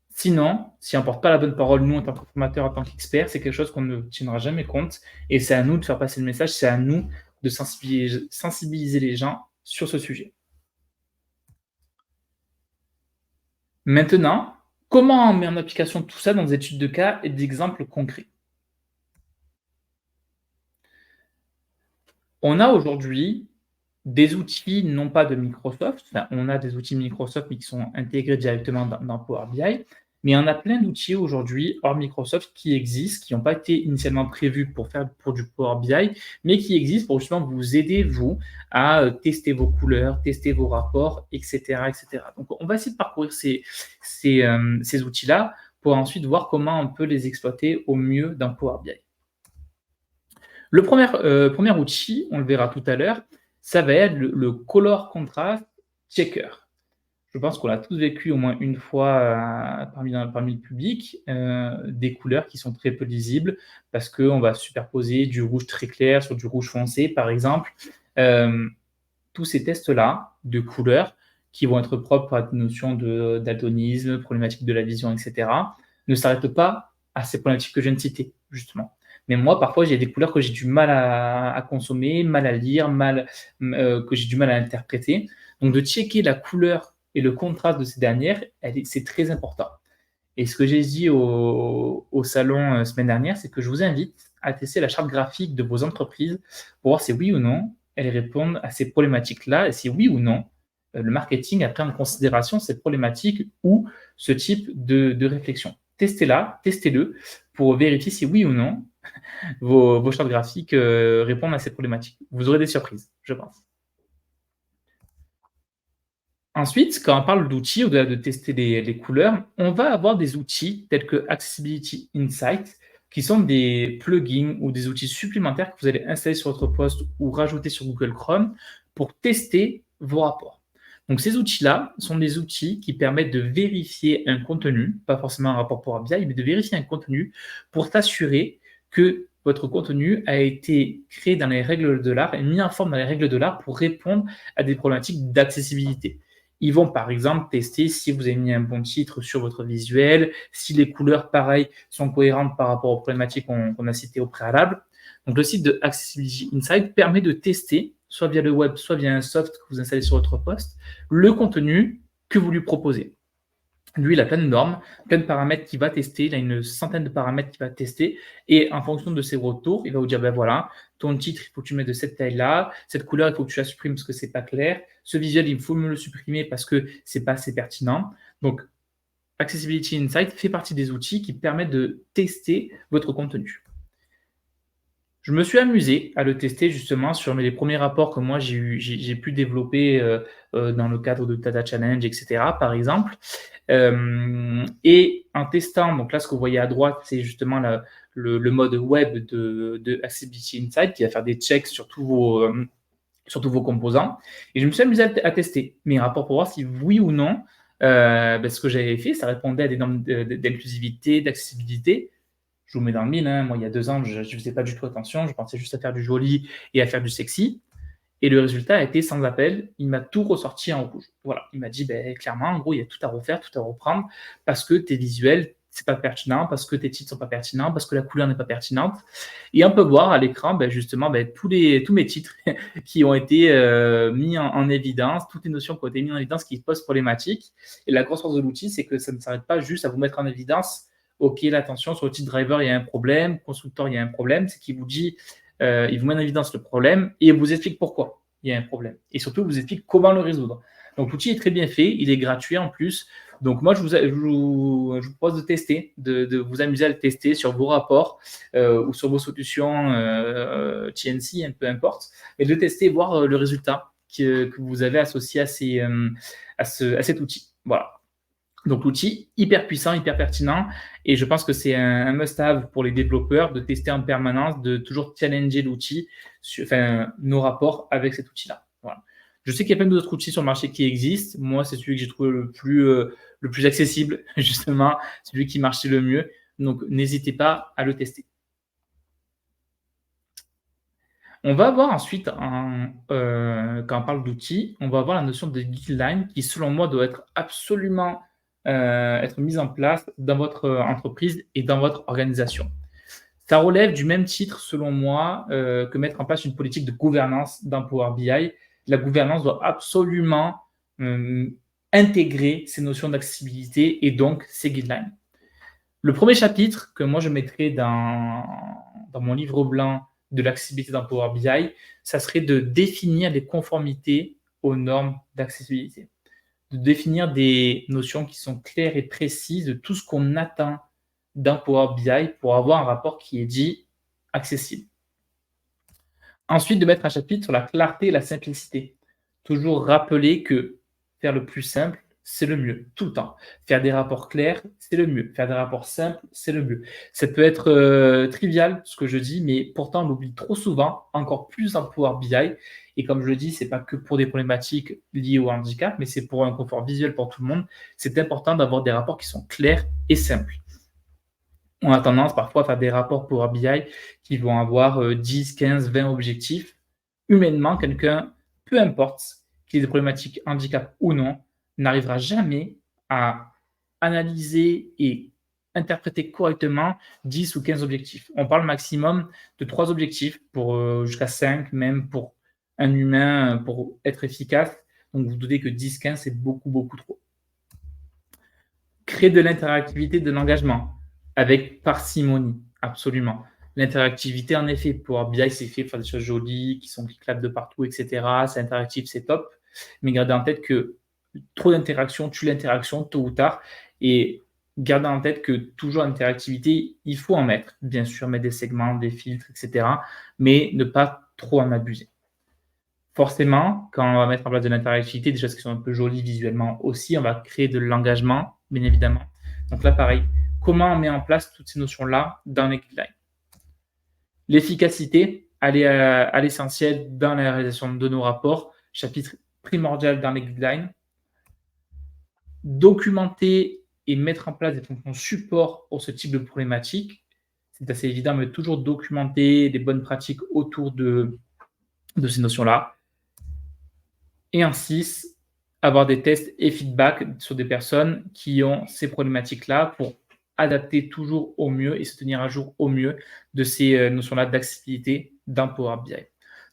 Sinon, si on ne porte pas la bonne parole, nous, en tant que formateur, en tant qu'expert, c'est quelque chose qu'on ne tiendra jamais compte. Et c'est à nous de faire passer le message, c'est à nous de sensibiliser les gens sur ce sujet. Maintenant, comment on met en application tout ça dans des études de cas et d'exemples concrets? On a aujourd'hui des outils, non pas de Microsoft, enfin, on a des outils Microsoft, mais qui sont intégrés directement dans Power BI, mais on a plein d'outils aujourd'hui hors Microsoft qui existent, qui n'ont pas été initialement prévus pour du Power BI, mais qui existent pour justement vous aider, vous, à tester vos couleurs, tester vos rapports, et cetera, et cetera. Donc, on va essayer de parcourir ces outils-là pour ensuite voir comment on peut les exploiter au mieux dans Power BI. Le premier outil, on le verra tout à l'heure, ça va être le Color Contrast Checker. Je pense qu'on l'a tous vécu au moins une fois parmi le public, des couleurs qui sont très peu lisibles parce qu'on va superposer du rouge très clair sur du rouge foncé, par exemple. Tous ces tests-là de couleurs qui vont être propres à des notions de daltonisme, problématique de la vision, etc., ne s'arrêtent pas à ces problématiques que je viens de citer, justement. Mais moi, parfois, j'ai des couleurs que j'ai du mal à consommer, mal à lire, que j'ai du mal à interpréter. Donc, de checker la couleur et le contraste de ces dernières, c'est très important. Et ce que j'ai dit au salon semaine dernière, c'est que je vous invite à tester la charte graphique de vos entreprises pour voir si oui ou non elles répondent à ces problématiques-là et si oui ou non le marketing a pris en considération ces problématiques ou ce type de réflexion. Testez-la, testez-le pour vérifier si oui ou non vos chartes graphiques répondent à ces problématiques. Vous aurez des surprises, je pense. Ensuite, quand on parle d'outils, au-delà de tester les couleurs, on va avoir des outils tels que Accessibility Insight, qui sont des plugins ou des outils supplémentaires que vous allez installer sur votre poste ou rajouter sur Google Chrome pour tester vos rapports. Donc ces outils-là sont des outils qui permettent de vérifier un contenu, pas forcément un rapport Power BI, mais de vérifier un contenu pour s'assurer que votre contenu a été créé dans les règles de l'art et mis en forme dans les règles de l'art pour répondre à des problématiques d'accessibilité. Ils vont par exemple tester si vous avez mis un bon titre sur votre visuel, si les couleurs, pareil, sont cohérentes par rapport aux problématiques qu'on a citées au préalable. Donc, le site de Accessibility Insight permet de tester, soit via le web, soit via un soft que vous installez sur votre poste, le contenu que vous lui proposez. Lui, il a plein de normes, plein de paramètres qu'il va tester. Il a une centaine de paramètres qu'il va tester et en fonction de ses retours, il va vous dire: «Ben voilà, ton titre, il faut que tu le mettes de cette taille-là. Cette couleur, il faut que tu la supprimes parce que c'est pas clair. Ce visuel, il faut me le supprimer parce que c'est pas assez pertinent». Donc Accessibility Insight fait partie des outils qui permettent de tester votre contenu. Je me suis amusé à le tester justement sur les premiers rapports que moi j'ai pu développer dans le cadre de Data Challenge, etc. par exemple. Et en testant, donc là ce que vous voyez à droite, c'est justement le mode web de Accessibility Insight qui va faire des checks sur tous vos composants. Et je me suis amusé à tester mes rapports pour voir si oui ou non, ce que j'avais fait, ça répondait à des normes d'inclusivité, d'accessibilité. Je vous mets dans le mille, hein. Moi, il y a 2 ans, je ne faisais pas du tout attention. Je pensais juste à faire du joli et à faire du sexy. Et le résultat a été sans appel. Il m'a tout ressorti en rouge. Voilà. Il m'a dit, clairement, en gros, il y a tout à refaire, tout à reprendre, parce que tes visuels, c'est pas pertinent, parce que tes titres sont pas pertinents, parce que la couleur n'est pas pertinente. Et on peut voir à l'écran, justement, tous mes titres qui ont été mis en évidence, toutes les notions qui ont été mises en évidence qui posent problématique. Et la grosse force de l'outil, c'est que ça ne s'arrête pas juste à vous mettre en évidence. OK, là, attention, sur le titre driver, il y a un problème, constructeur, il y a un problème. C'est qu'il vous dit, il vous met en évidence le problème et il vous explique pourquoi il y a un problème. Et surtout, il vous explique comment le résoudre. Donc, l'outil est très bien fait, il est gratuit en plus. Donc, moi, je vous propose de tester, de vous amuser à le tester sur vos rapports ou sur vos solutions TNC, peu importe, et de tester et voir le résultat que vous avez associé à cet outil. Voilà. Donc l'outil, hyper puissant, hyper pertinent, et je pense que c'est un must-have pour les développeurs de tester en permanence, de toujours challenger l'outil, nos rapports avec cet outil-là. Voilà. Je sais qu'il y a plein d'autres outils sur le marché qui existent. Moi, c'est celui que j'ai trouvé le plus accessible, justement, celui qui marchait le mieux. Donc, n'hésitez pas à le tester. On va avoir ensuite, quand on parle d'outils, on va avoir la notion de guideline qui, selon moi, doit être absolument être mise en place dans votre entreprise et dans votre organisation. Ça relève du même titre, selon moi, que mettre en place une politique de gouvernance dans Power BI. La gouvernance doit absolument intégrer ces notions d'accessibilité et donc ces guidelines. Le premier chapitre que moi je mettrais dans mon livre blanc de l'accessibilité dans Power BI, ça serait de définir les conformités aux normes d'accessibilité, de définir des notions qui sont claires et précises de tout ce qu'on attend dans Power BI pour avoir un rapport qui est dit accessible. Ensuite, de mettre un chapitre sur la clarté et la simplicité. Toujours rappeler que faire le plus simple, c'est le mieux, tout le temps. Faire des rapports clairs, c'est le mieux. Faire des rapports simples, c'est le mieux. Ça peut être trivial, ce que je dis, mais pourtant, on l'oublie trop souvent, encore plus en Power BI. Et comme je le dis, c'est pas que pour des problématiques liées au handicap, mais c'est pour un confort visuel pour tout le monde. C'est important d'avoir des rapports qui sont clairs et simples. On a tendance parfois à faire des rapports Power BI qui vont avoir 10, 15, 20 objectifs. Humainement, quelqu'un, peu importe qu'il ait des problématiques handicap ou non, n'arrivera jamais à analyser et interpréter correctement 10 ou 15 objectifs. On parle maximum de 3 objectifs pour jusqu'à 5, même pour un humain, pour être efficace. Donc vous doutez que 10, 15, c'est beaucoup, beaucoup trop. Créer de l'interactivité, de l'engagement avec parcimonie, absolument. L'interactivité, en effet, pour BI, c'est fait pour faire des choses jolies, qui sont cliquables de partout, etc. C'est interactif, c'est top. Mais gardez en tête que trop d'interaction tue l'interaction, tôt ou tard. Et gardez en tête que toujours l'interactivité, il faut en mettre. Bien sûr, mettre des segments, des filtres, etc. Mais ne pas trop en abuser. Forcément, quand on va mettre en place de l'interactivité, des choses qui sont un peu jolies visuellement aussi, on va créer de l'engagement, bien évidemment. Donc là, pareil, comment on met en place toutes ces notions-là dans les guidelines. L'efficacité, aller à l'essentiel dans la réalisation de nos rapports, chapitre primordial dans les guidelines. Documenter et mettre en place des fonctions support pour ce type de problématique. C'est assez évident, mais toujours documenter des bonnes pratiques autour de ces notions-là. Et en 6, avoir des tests et feedback sur des personnes qui ont ces problématiques-là pour adapter toujours au mieux et se tenir à jour au mieux de ces notions-là d'accessibilité dans Power BI.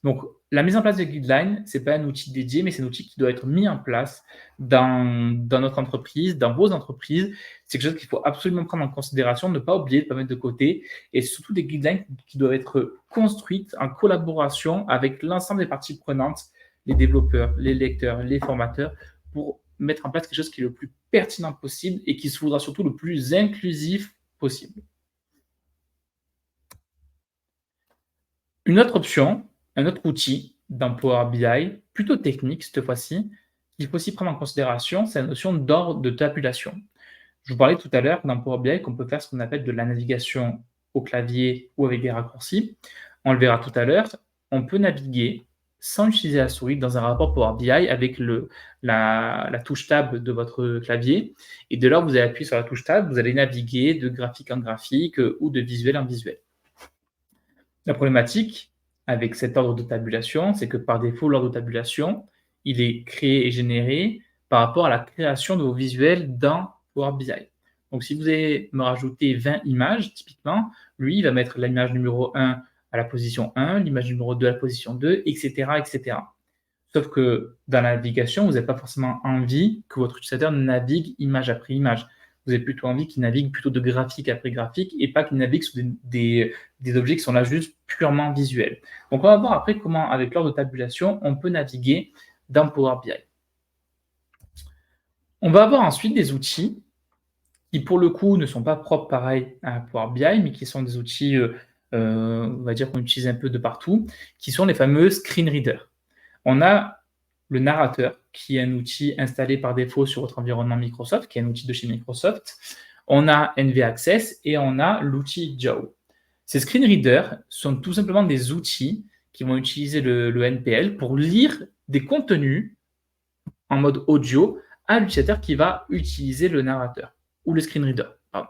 Donc, la mise en place de guidelines, c'est pas un outil dédié, mais c'est un outil qui doit être mis en place dans notre entreprise, dans vos entreprises. C'est quelque chose qu'il faut absolument prendre en considération, ne pas oublier, de ne pas mettre de côté. Et surtout des guidelines qui doivent être construites en collaboration avec l'ensemble des parties prenantes, les développeurs, les lecteurs, les formateurs, pour mettre en place quelque chose qui est le plus pertinent possible et qui se voudra surtout le plus inclusif possible. Une autre option, un autre outil dans Power BI, plutôt technique cette fois-ci, qu'il faut aussi prendre en considération, c'est la notion d'ordre de tabulation. Je vous parlais tout à l'heure dans Power BI qu'on peut faire ce qu'on appelle de la navigation au clavier ou avec des raccourcis. On le verra tout à l'heure. On peut naviguer sans utiliser la souris dans un rapport Power BI avec la touche Tab de votre clavier. Et dès lors, vous allez appuyer sur la touche Tab, vous allez naviguer de graphique en graphique ou de visuel en visuel. La problématique avec cet ordre de tabulation, c'est que par défaut, l'ordre de tabulation, il est créé et généré par rapport à la création de vos visuels dans Power BI. Donc, si vous allez me rajouter 20 images, typiquement, lui, il va mettre l'image numéro 1 à la position 1, l'image numéro 2 à la position 2, etc., etc. Sauf que dans la navigation, vous n'avez pas forcément envie que votre utilisateur navigue image après image. Vous avez plutôt envie qu'il navigue plutôt de graphique après graphique et pas qu'il navigue sur des objets qui sont là juste purement visuels. Donc, on va voir après comment, avec l'ordre de tabulation, on peut naviguer dans Power BI. On va avoir ensuite des outils qui, pour le coup, ne sont pas propres pareil à Power BI, mais qui sont des outils, on va dire qu'on utilise un peu de partout, qui sont les fameux screen readers. On a le narrateur, qui est un outil installé par défaut sur votre environnement Microsoft, qui est un outil de chez Microsoft. On a NV Access et on a l'outil JAW. Ces screen readers sont tout simplement des outils qui vont utiliser le NPL pour lire des contenus en mode audio à l'utilisateur qui va utiliser le narrateur ou le screen reader. Pardon.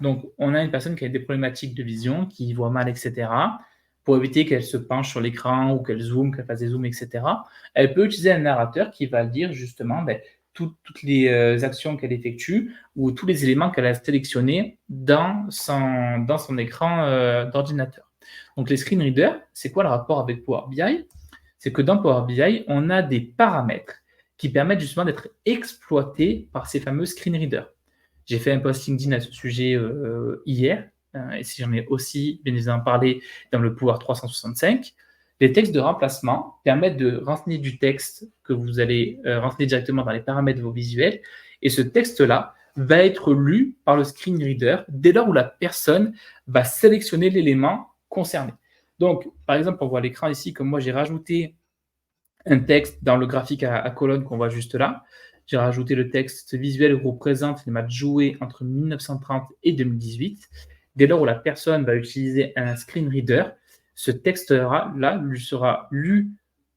Donc, on a une personne qui a des problématiques de vision, qui voit mal, etc. Pour éviter qu'elle se penche sur l'écran ou qu'elle zoome, qu'elle fasse des zooms, etc., elle peut utiliser un narrateur qui va lire justement toutes les actions qu'elle effectue ou tous les éléments qu'elle a sélectionnés dans son écran d'ordinateur. Donc, les screen readers, c'est quoi le rapport avec Power BI? C'est que dans Power BI, on a des paramètres qui permettent justement d'être exploités par ces fameux screen readers. J'ai fait un post LinkedIn à ce sujet hier, et si j'en ai aussi bien évidemment parlé dans le Power 365. Les textes de remplacement permettent de renseigner du texte que vous allez renseigner directement dans les paramètres de vos visuels, et ce texte-là va être lu par le screen reader dès lors où la personne va sélectionner l'élément concerné. Donc, par exemple, on voit à l'écran ici, comme moi j'ai rajouté un texte dans le graphique à colonne qu'on voit juste là. J'ai rajouté le texte visuel qui représente les matchs joués entre 1930 et 2018. Dès lors où la personne va utiliser un screen reader, ce texte-là lui sera lu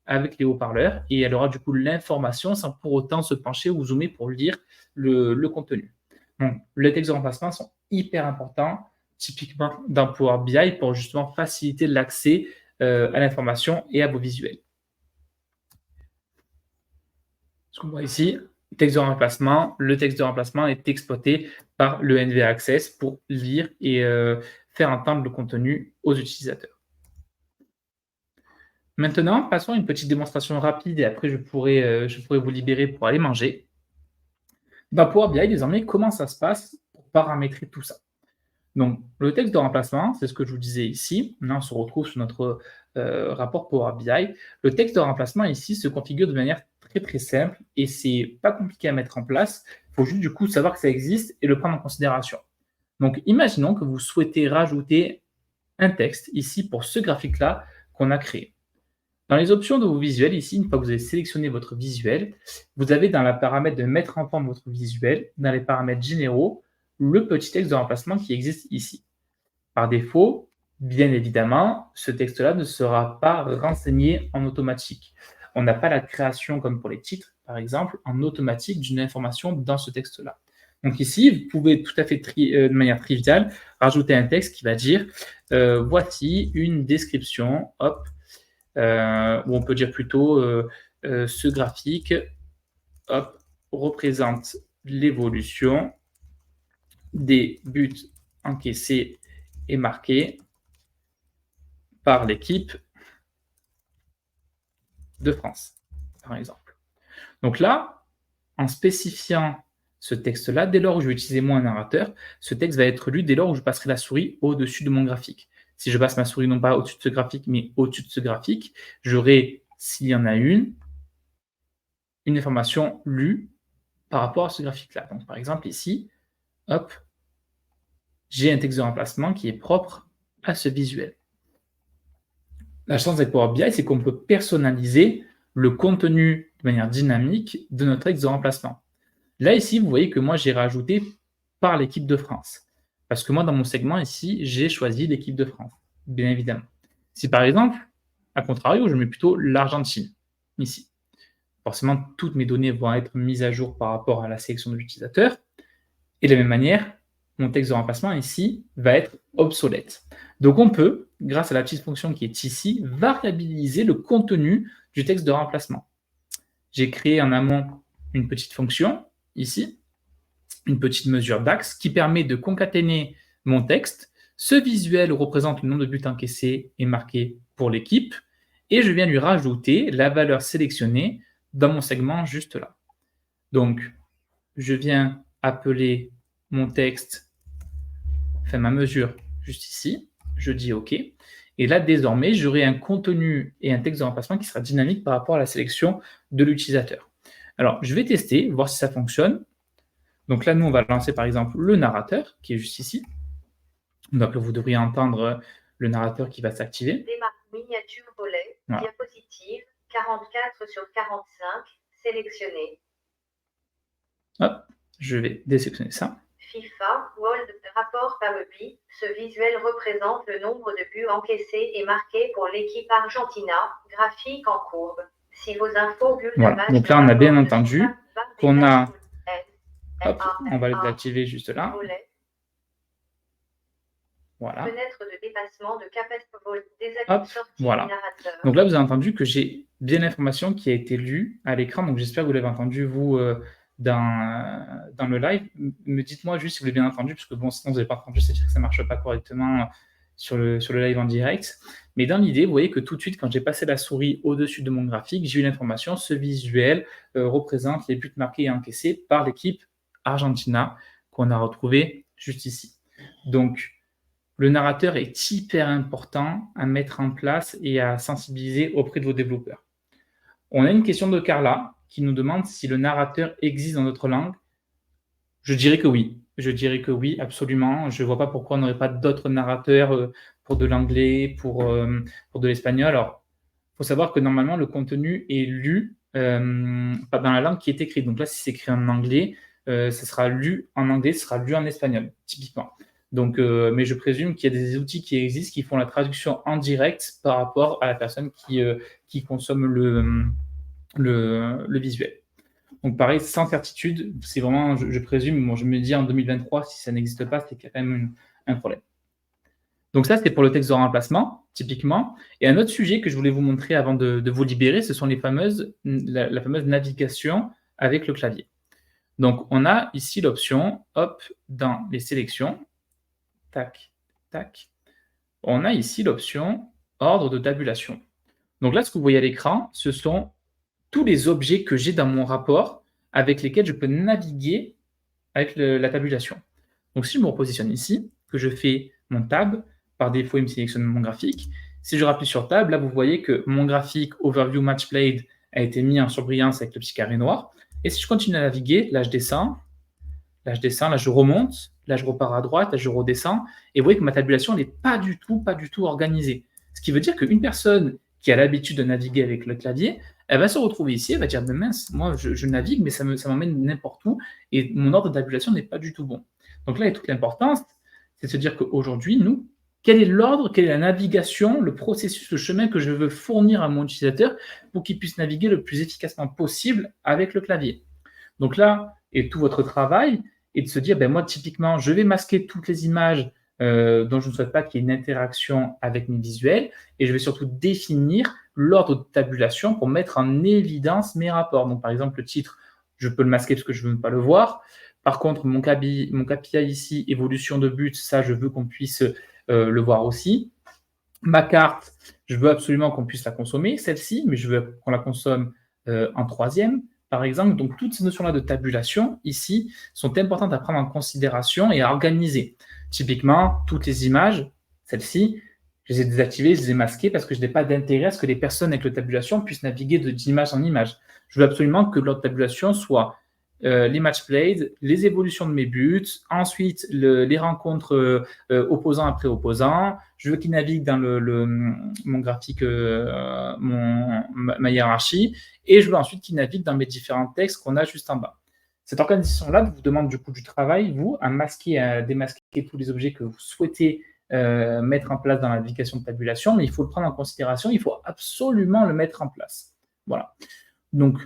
avec les haut-parleurs et elle aura du coup l'information sans pour autant se pencher ou zoomer pour lire le contenu. Donc, les textes de remplacement sont hyper importants, typiquement dans Power BI, pour justement faciliter l'accès à l'information et à vos visuels. Ce qu'on voit ici, texte de remplacement, le texte de remplacement est exploité par le NV Access pour lire et faire entendre le contenu aux utilisateurs. Maintenant, passons à une petite démonstration rapide et après je pourrai vous libérer pour aller manger. Dans Power BI, désormais, comment ça se passe pour paramétrer tout ça? Donc, le texte de remplacement, c'est ce que je vous disais ici. Là, on se retrouve sur notre rapport Power BI. Le texte de remplacement ici se configure de manière très très simple et c'est pas compliqué à mettre en place. Il faut juste du coup savoir que ça existe et le prendre en considération. Donc, imaginons que vous souhaitez rajouter un texte ici pour ce graphique-là qu'on a créé. Dans les options de vos visuels, ici, une fois que vous avez sélectionné votre visuel, vous avez dans la paramètre de mettre en forme votre visuel, dans les paramètres généraux, le petit texte de remplacement qui existe ici. Par défaut, bien évidemment, ce texte-là ne sera pas renseigné en automatique. On n'a pas la création, comme pour les titres, par exemple, en automatique d'une information dans ce texte-là. Donc ici, vous pouvez tout à fait, de manière triviale, rajouter un texte qui va dire voici une description, hop, ou on peut dire plutôt ce graphique, hop, représente l'évolution des buts encaissés et marqués par l'équipe de France, par exemple. Donc là, en spécifiant ce texte-là, dès lors où je vais utiliser moi un narrateur, ce texte va être lu dès lors où je passerai la souris au-dessus de mon graphique. Si je passe ma souris non pas au-dessus de ce graphique, mais au-dessus de ce graphique, j'aurai, s'il y en a une information lue par rapport à ce graphique-là. Donc, par exemple, ici, hop, j'ai un texte de remplacement qui est propre à ce visuel. La chance avec Power BI, c'est qu'on peut personnaliser le contenu de manière dynamique de notre texte de remplacement. Là, ici, vous voyez que moi, j'ai rajouté par l'équipe de France. Parce que moi, dans mon segment, ici, j'ai choisi l'équipe de France, bien évidemment. Si par exemple, à contrario, je mets plutôt l'Argentine, ici. Forcément, toutes mes données vont être mises à jour par rapport à la sélection de l'utilisateur. Et de la même manière, mon texte de remplacement ici va être obsolète. Donc on peut, grâce à la petite fonction qui est ici, variabiliser le contenu du texte de remplacement. J'ai créé en amont une petite fonction, ici, une petite mesure d'axe, qui permet de concaténer mon texte. Ce visuel représente le nombre de buts encaissés et marqués pour l'équipe, et je viens lui rajouter la valeur sélectionnée dans mon segment juste là. Donc, je viens appeler mon texte, enfin ma mesure juste ici, je dis OK, et là désormais j'aurai un contenu et un texte de remplacement qui sera dynamique par rapport à la sélection de l'utilisateur. Alors je vais tester, voir si ça fonctionne. Donc là nous on va lancer par exemple le narrateur qui est juste ici. Donc vous devriez entendre le narrateur qui va s'activer. Démarre miniature volet, voilà. Diapositive 44 sur 45, sélectionné. Hop, je vais désélectionner ça. FIFA, World Rapport Power BI, ce visuel représente le nombre de buts encaissés et marqués pour l'équipe Argentina, graphique en courbe. Si vos infos voilà. Donc là, on a bien entendu qu'on a... Hop, on va l'activer juste là. Voilà. Fenêtre de dépassement de capacité. Hop, voilà. Donc là, vous avez entendu que j'ai bien l'information qui a été lue à l'écran. Donc j'espère que vous l'avez entendu, vous, dans le live. Me dites-moi juste si vous l'avez bien entendu, parce que bon, sinon vous n'avez pas entendu, c'est-à-dire que ça ne marche pas correctement sur le live en direct. Mais dans l'idée, vous voyez que tout de suite, quand j'ai passé la souris au-dessus de mon graphique, j'ai eu l'information, ce visuel représente les buts marqués et encaissés par l'équipe Argentina qu'on a retrouvé juste ici. Donc, le narrateur est hyper important à mettre en place et à sensibiliser auprès de vos développeurs. On a une question de Carla qui nous demande si le narrateur existe dans d'autres langues. Je dirais que oui. Je dirais que oui, absolument. Je ne vois pas pourquoi on n'aurait pas d'autres narrateurs pour de l'anglais, pour de l'espagnol. Alors, il faut savoir que normalement, le contenu est lu dans la langue qui est écrite. Donc là, si c'est écrit en anglais, ça sera lu en anglais, ça sera lu en espagnol, typiquement. Donc, mais je présume qu'il y a des outils qui existent qui font la traduction en direct par rapport à la personne qui consomme le visuel. Donc pareil, sans certitude, c'est vraiment, je présume, bon, je me dis en 2023, si ça n'existe pas, c'est quand même un problème. Donc ça, c'est pour le texte de remplacement, typiquement. Et un autre sujet que je voulais vous montrer avant de vous libérer, ce sont la fameuse navigation avec le clavier. Donc on a ici l'option, hop, dans les sélections, tac, tac, on a ici l'option ordre de tabulation. Donc là, ce que vous voyez à l'écran, ce sont tous les objets que j'ai dans mon rapport avec lesquels je peux naviguer avec la tabulation. Donc si je me repositionne ici, que je fais mon tab, par défaut, il me sélectionne mon graphique. Si je rappuie sur tab, là, vous voyez que mon graphique Overview Match Played a été mis en surbrillance avec le petit carré noir. Et si je continue à naviguer, là, je descends, là, je remonte, là, je repars à droite, là, je redescends. Et vous voyez que ma tabulation n'est pas du tout organisée. Ce qui veut dire qu'une personne qui a l'habitude de naviguer avec le clavier, elle va se retrouver ici, elle va dire, mince, moi, je navigue, mais ça m'emmène n'importe où, et mon ordre de tabulation n'est pas du tout bon. Donc là, il y a toute l'importance, c'est de se dire qu'aujourd'hui, nous, quel est l'ordre, quelle est la navigation, le processus, le chemin que je veux fournir à mon utilisateur pour qu'il puisse naviguer le plus efficacement possible avec le clavier. Donc là, et tout votre travail est de se dire, moi, typiquement, je vais masquer toutes les images dont je ne souhaite pas qu'il y ait une interaction avec mes visuels, et je vais surtout définir l'ordre de tabulation pour mettre en évidence mes rapports. Donc, par exemple, le titre, je peux le masquer parce que je ne veux pas le voir. Par contre, mon KPI ici, évolution de but, ça, je veux qu'on puisse le voir aussi. Ma carte, Je veux absolument qu'on puisse la consommer, celle-ci, mais je veux qu'on la consomme en troisième, par exemple. Donc, toutes ces notions-là de tabulation, ici, sont importantes à prendre en considération et à organiser. Typiquement, toutes les images, celles-ci, je les ai désactivées, je les ai masquées parce que je n'ai pas d'intérêt à ce que les personnes avec le tabulation puissent naviguer d'image en image. Je veux absolument que leur tabulation soit les match played, les évolutions de mes buts, ensuite les rencontres opposant après opposant. Je veux qu'ils naviguent dans mon graphique, ma hiérarchie, et je veux ensuite qu'ils naviguent dans mes différents textes qu'on a juste en bas. Cette organisation-là vous demande du coup du travail, vous, à masquer, à démasquer tous les objets que vous souhaitez mettre en place dans la navigation de tabulation, mais il faut le prendre en considération, il faut absolument le mettre en place. Voilà. Donc,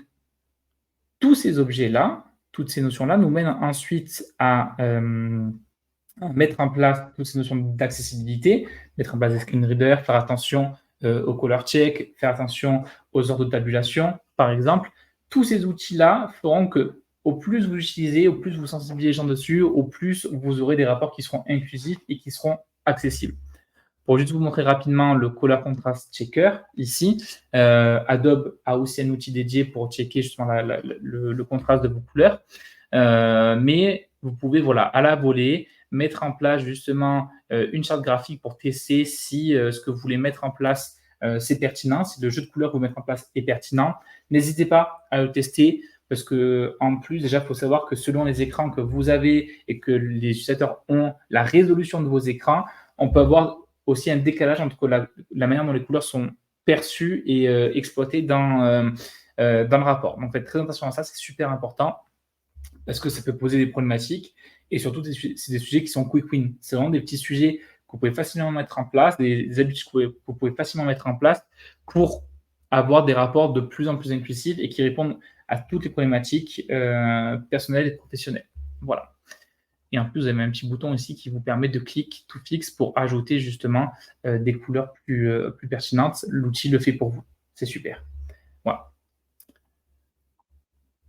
tous ces objets-là, toutes ces notions-là nous mènent ensuite à mettre en place toutes ces notions d'accessibilité, mettre en place des screen readers, faire attention au color check, faire attention aux ordres de tabulation, par exemple. Tous ces outils-là feront que au plus vous utilisez, au plus vous sensibilisez les gens dessus, au plus vous aurez des rapports qui seront inclusifs et qui seront accessibles. Pour juste vous montrer rapidement le Color Contrast Checker, ici, Adobe a aussi un outil dédié pour checker justement le contraste de vos couleurs. Mais vous pouvez, voilà, à la volée, mettre en place justement une charte graphique pour tester si ce que vous voulez mettre en place, c'est pertinent, si le jeu de couleurs que vous mettez en place est pertinent. N'hésitez pas à le tester parce que en plus, déjà, il faut savoir que selon les écrans que vous avez et que les utilisateurs ont la résolution de vos écrans, on peut avoir aussi un décalage entre la manière dont les couleurs sont perçues et exploitées dans le rapport. Donc, faites très attention à ça, c'est super important parce que ça peut poser des problématiques et surtout, c'est des sujets qui sont quick win. C'est vraiment des petits sujets que vous pouvez facilement mettre en place, des habitudes que vous pouvez facilement mettre en place pour avoir des rapports de plus en plus inclusifs et qui répondent à toutes les problématiques personnelles et professionnelles. Voilà. Et en plus, vous avez un petit bouton ici qui vous permet de cliquer tout fixe pour ajouter justement des couleurs plus pertinentes. L'outil le fait pour vous. C'est super. Voilà.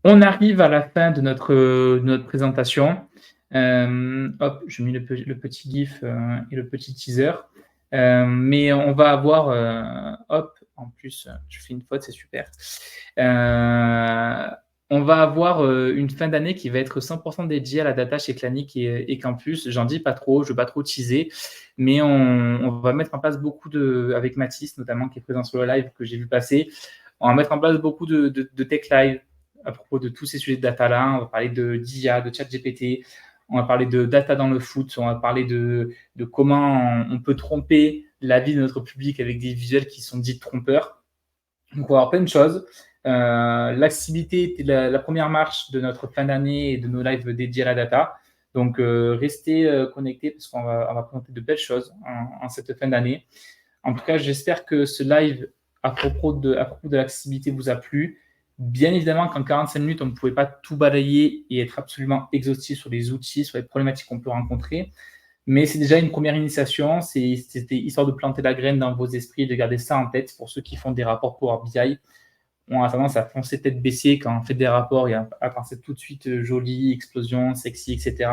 On arrive à la fin de notre présentation. Hop, je mets le petit GIF et le petit teaser. Mais on va avoir, hop, en plus, je fais une faute, c'est super. On va avoir une fin d'année qui va être 100% dédiée à la data chez Clanic et Campus. J'en dis pas trop, je ne veux pas trop teaser, mais on va mettre en place beaucoup avec Mathis, notamment, qui est présent sur le live que j'ai vu passer. On va mettre en place beaucoup de tech live à propos de tous ces sujets de data-là. On va parler d'IA, de ChatGPT, on va parler de data dans le foot, on va parler de comment on peut tromper la vie de notre public avec des visuels qui sont dits trompeurs. Donc, on va avoir plein de choses. L'accessibilité était la première marche de notre fin d'année et de nos lives dédiés à la data. Donc, restez connectés parce qu'on va présenter de belles choses en cette fin d'année. En tout cas, j'espère que ce live à propos de l'accessibilité vous a plu. Bien évidemment qu'en 45 minutes, on ne pouvait pas tout balayer et être absolument exhaustif sur les outils, sur les problématiques qu'on peut rencontrer. Mais c'est déjà une première initiation. C'était histoire de planter la graine dans vos esprits, de garder ça en tête pour ceux qui font des rapports Power BI. On a tendance à foncer tête baissée quand on fait des rapports et à penser tout de suite joli, explosion, sexy, etc.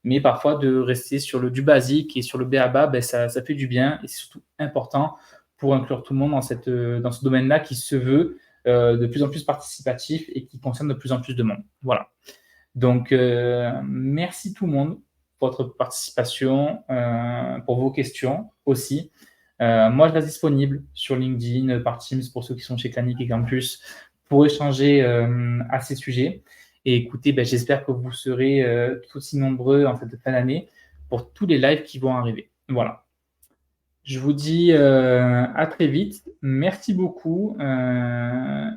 Mais parfois, de rester sur du basique et sur le b.a.-ba, ben, ça fait du bien et c'est surtout important pour inclure tout le monde dans ce domaine-là qui se veut de plus en plus participatif et qui concerne de plus en plus de monde. Voilà. Donc, merci tout le monde pour votre participation, pour vos questions aussi. Moi, je reste disponible sur LinkedIn, par Teams, pour ceux qui sont chez Clanic et Campus, pour échanger à ces sujets. Et écoutez, j'espère que vous serez tout aussi nombreux en cette fin d'année pour tous les lives qui vont arriver. Voilà. Je vous dis à très vite. Merci beaucoup.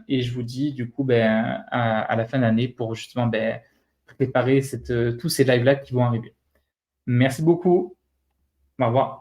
Et je vous dis du coup à la fin d'année pour justement préparer tous ces lives-là qui vont arriver. Merci beaucoup. Au revoir.